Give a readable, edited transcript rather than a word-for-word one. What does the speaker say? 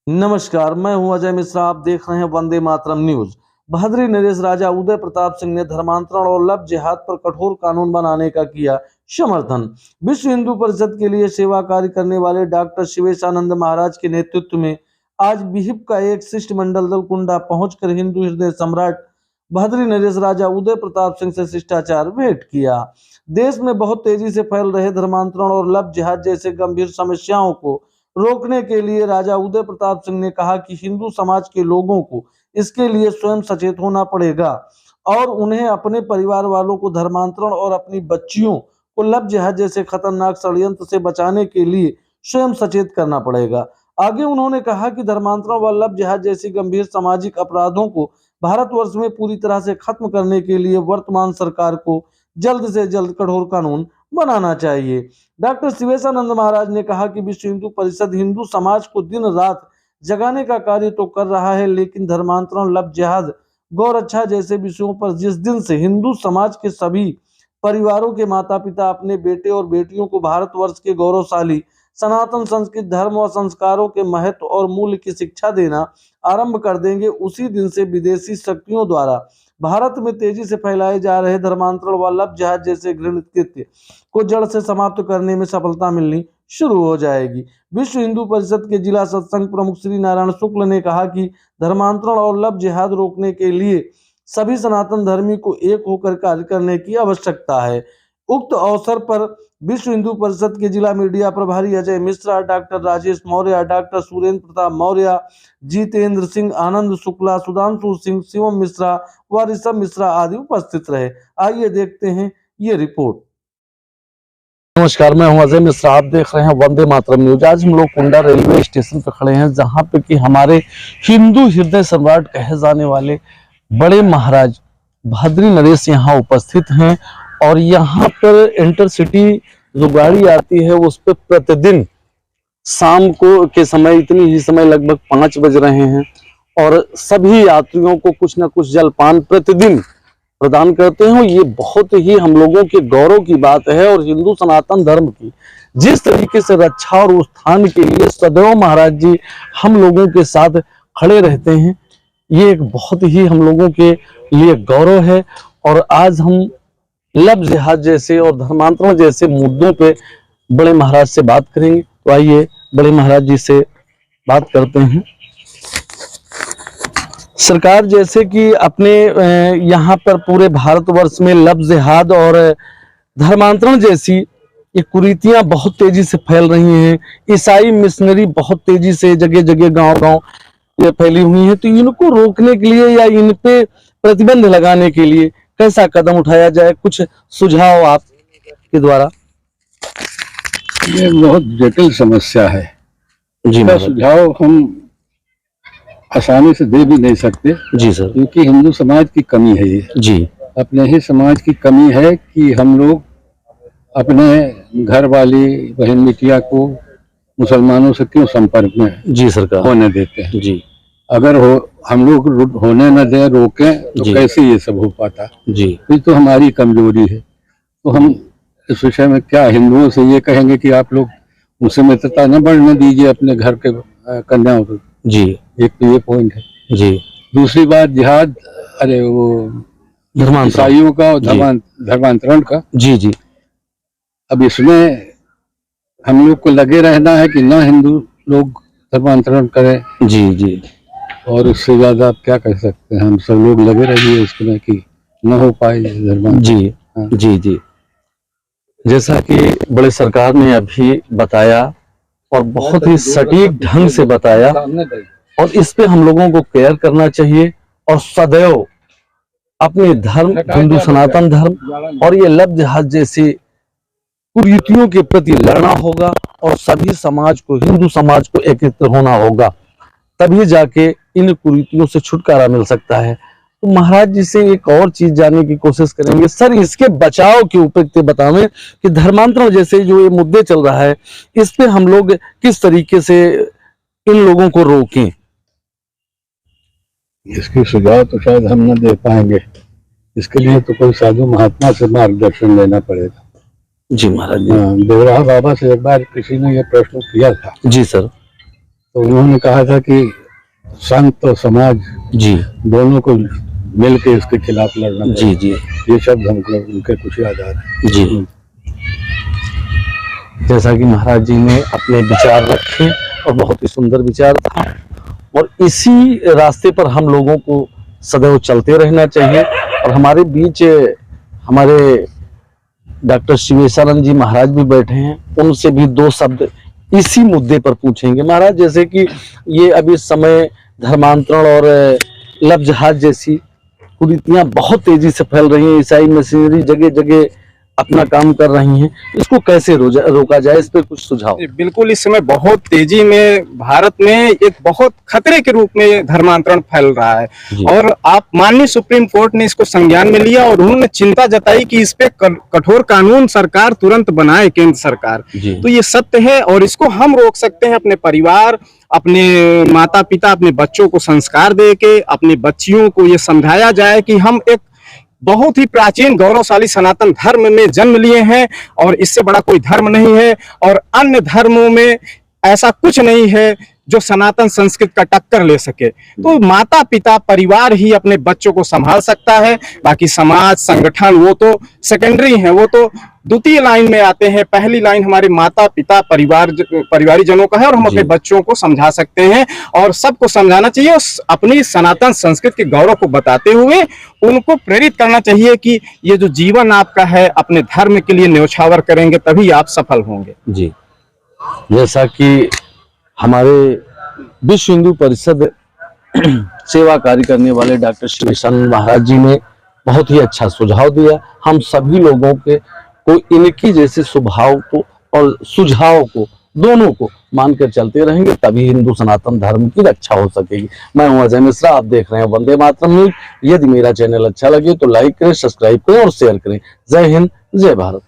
नमस्कार, मैं हूं अजय मिश्रा। आप देख रहे हैं वंदे मातरम न्यूज। बहादुर नरेश राजा उदय प्रताप सिंह ने धर्मांतरण और लव जिहाद पर कठोर कानून बनाने का किया समर्थन। विश्व हिंदू परिषद के लिए सेवा कार्य करने वाले डॉक्टर शिवेशानंद महाराज के नेतृत्व में आज विहिप का एक शिष्टमंडल दल कुंडा पहुंचकर हिंदू हृदय सम्राट बहादुर नरेश राजा उदय प्रताप सिंह से शिष्टाचार भेंट किया। देश में बहुत तेजी से फैल रहे धर्मांतरण और लव जिहाद जैसे गंभीर समस्याओं को रोकने के लिए राजा उदय प्रताप सिंह ने कहा कि हिंदू समाज के लोगों को इसके लिए स्वयं सचेत होना पड़ेगा और उन्हें अपने परिवार वालों को धर्मांतरण और अपनी बच्चियों को लव जिहाद जैसे खतरनाक षड्यंत्र से बचाने के लिए स्वयं सचेत करना पड़ेगा। आगे उन्होंने कहा कि धर्मांतरण व लव जिहाद जैसी गंभीर सामाजिक अपराधों को भारतवर्ष में पूरी तरह से खत्म करने के लिए वर्तमान सरकार को जल्द से जल्द कठोर कानून बनाना चाहिए। डॉक्टर शिवेशानंद महाराज ने कहा कि विश्व हिंदू परिषद हिंदू समाज को दिन रात जगाने का कार्य तो कर रहा है, लेकिन धर्मांतरण, लव जिहाद, गौ रक्षा जैसे विषयों पर जिस दिन से हिंदू समाज के सभी परिवारों के माता पिता अपने बेटे और बेटियों को भारतवर्ष के गौरवशाली सनातन संस्कृति, धर्म और संस्कारों के महत्व और मूल्य की शिक्षा देना आरंभ कर देंगे, उसी दिन से विदेशी शक्तियों द्वारा भारत में तेजी से फैलाए जा रहे धर्मांतरण व लव जिहाद जैसे घृणित कृत्य को जड़ से समाप्त करने में सफलता मिलनी शुरू हो जाएगी। विश्व हिंदू परिषद के जिला सत्संग प्रमुख श्री नारायण शुक्ल ने कहा कि धर्मांतरण और लव जिहाद रोकने के लिए सभी सनातन धर्मी को एक होकर कार्य करने की आवश्यकता है। उक्त अवसर पर विश्व हिंदू परिषद के जिला मीडिया प्रभारी अजय मिश्रा, डॉक्टर राजेश मौर्य, डॉक्टर सुरेंद्र प्रताप मौर्य, जितेंद्र सिंह, आनंद शुक्ला, सुधांशु सिंह, शिवम मिश्रा व ऋषभ मिश्रा आदि उपस्थित रहे। आइए देखते हैं ये रिपोर्ट। नमस्कार, मैं हूं अजय मिश्रा। आप देख रहे हैं वंदे मातरम न्यूज। आज हम लोग कुंडा रेलवे स्टेशन पर खड़े हैं, जहां पे कि हमारे हिंदू हृदय सम्राट कहे जाने वाले बड़े महाराज बहादुर नरेश यहाँ उपस्थित हैं और यहाँ पर इंटरसिटी जो गाड़ी आती है उस पर प्रतिदिन शाम को के समय, इतनी ही समय लगभग 5 बज रहे हैं और सभी यात्रियों को कुछ न कुछ जलपान प्रतिदिन प्रदान करते हैं। ये बहुत ही हम लोगों के गौरव की बात है और हिंदू सनातन धर्म की जिस तरीके से रक्षा और उत्थान के लिए सदैव महाराज जी हम लोगों के साथ खड़े रहते हैं, ये एक बहुत ही हम लोगों के लिए गौरव है। और आज हम लव जिहाद जैसे और धर्मांतरण जैसे मुद्दों पे बड़े महाराज से बात करेंगे। तो आइए बड़े महाराज जी से बात करते हैं। सरकार जैसे कि अपने यहाँ पर पूरे भारतवर्ष में लव जिहाद और धर्मांतरण जैसी ये कुरीतियां बहुत तेजी से फैल रही हैं। ईसाई मिशनरी बहुत तेजी से जगह जगह गांव-गांव ये फैली हुई हैं। तो इनको रोकने के लिए या इन पे प्रतिबंध लगाने के लिए कैसा कदम उठाया जाए, कुछ सुझाव आपके द्वारा। ये बहुत जटिल समस्या है जी। सुझाव हम आसानी से दे भी नहीं सकते जी सर, क्योंकि हिंदू समाज की कमी है ये जी। अपने ही समाज की कमी है कि हम लोग अपने घर वाली बहन बिटिया को मुसलमानों से क्यों संपर्क में जी सरकार होने देते हैं जी। अगर हम लोग होने न दें, रोकें तो कैसे ये सब हो पाता जी। ये तो हमारी कमजोरी है। तो हम इस विषय में क्या हिंदुओं से ये कहेंगे कि आप लोग मुझसे मित्रता न बढ़ने दीजिए अपने घर के कन्याओं को जी। एक तो ये पॉइंट है जी। दूसरी बात जिहाद, अरे वो ईसाइयों का और धर्मांतरण का जी जी। अब इसमें हम लोग को लगे रहना है कि ना हिंदू लोग धर्मांतरण करें जी जी। और इससे ज्यादा आप क्या कर सकते हैं, हम सब लोग लगे रहिए इसमें कि न हो पाए धर्मांतरण जी। हाँ। जी जी, जैसा कि बड़े सरकार ने अभी बताया और बहुत ही सटीक ढंग से बताया और इस पे हम लोगों को केयर करना चाहिए और सदैव अपने धर्म, हिंदू सनातन धर्म और ये लव जिहाद जैसी कुरीतियों के प्रति लड़ना होगा और सभी समाज को, हिंदू समाज को एकत्र होना होगा, तभी जाके इन कुरीतियों से छुटकारा मिल सकता है। तो महाराज जी से एक और चीज जानने की कोशिश करेंगे सर, इसके बचाव के ऊपर बतावें कि धर्मांतरण जैसे जो ये मुद्दे चल रहा है इस पे हम लोग किस तरीके से इन लोगों को रोकें। इसके सुझाव तो शायद हम न दे पाएंगे, इसके लिए तो कोई साधु महात्मा से मार्गदर्शन लेना पड़ेगा जी महाराज जी। देवराहा बाबा से एक बार किसी ने यह प्रश्न किया था जी सर। तो उन्होंने कहा था कि संत और समाज जी दोनों को मिल के इसके खिलाफ लड़ना जी चाहिए। जी ये शब्द हमको उनके कुछ याद आ रहे जी। जैसा कि महाराज जी ने अपने विचार रखे और बहुत ही सुंदर विचार था, और इसी रास्ते पर हम लोगों को सदैव चलते रहना चाहिए। और हमारे बीच हमारे डॉक्टर शिवेशानंद जी महाराज भी बैठे हैं, उनसे भी दो शब्द इसी मुद्दे पर पूछेंगे। महाराज, जैसे कि ये अभी इस समय धर्मांतरण और लव जिहाद जैसी कुरीतियां बहुत तेजी से फैल रही हैं, ईसाई मशीनरी जगह जगह अपना काम कर रही हैं, इसको कैसे रोका जाए, इस पे कुछ सुझाव। बिल्कुल, इस समय बहुत तेजी में भारत में एक बहुत खतरे के रूप में धर्मांतरण फैल रहा है, और आप माननीय सुप्रीम कोर्ट ने इसको संज्ञान में लिया और उन्होंने चिंता जताई कि इस पे कठोर कानून सरकार तुरंत बनाए, केंद्र सरकार। तो ये सत्य है, और इसको हम रोक सकते हैं अपने परिवार, अपने माता पिता, अपने बच्चों को संस्कार दे के, अपने बच्चियों को ये समझाया जाए कि हम एक बहुत ही प्राचीन गौरवशाली सनातन धर्म में जन्म लिए हैं, और इससे बड़ा कोई धर्म नहीं है, और अन्य धर्मों में ऐसा कुछ नहीं है जो सनातन संस्कृत का टक्कर ले सके। तो माता पिता, परिवार ही अपने बच्चों को संभाल सकता है, बाकी समाज, संगठन वो तो सेकेंडरी है, वो तो द्वितीय लाइन में आते हैं। पहली लाइन हमारे माता पिता, परिवारी जनों का है, और हम अपने बच्चों को समझा सकते हैं, और सबको समझाना चाहिए, और अपनी सनातन संस्कृति के गौरव को बताते हुए उनको प्रेरित करना चाहिए कि ये जो जीवन आपका है, अपने धर्म के लिए न्योछावर करेंगे तभी आप सफल होंगे। जी, जैसा कि हमारे विश्व हिंदू परिषद सेवा कार्य करने वाले डॉक्टर शिवेशानंद महाराज जी ने बहुत ही अच्छा सुझाव दिया, हम सभी लोगों को इनकी जैसे स्वभाव को और सुझाव को दोनों को मानकर चलते रहेंगे, तभी हिंदू सनातन धर्म की रक्षा हो सकेगी। मैं हूं अजय मिश्रा, आप देख रहे हैं वंदे मातरम न्यूज। यदि मेरा चैनल अच्छा लगे तो लाइक करें, सब्सक्राइब करें और शेयर करें। जय हिंद, जय भारत।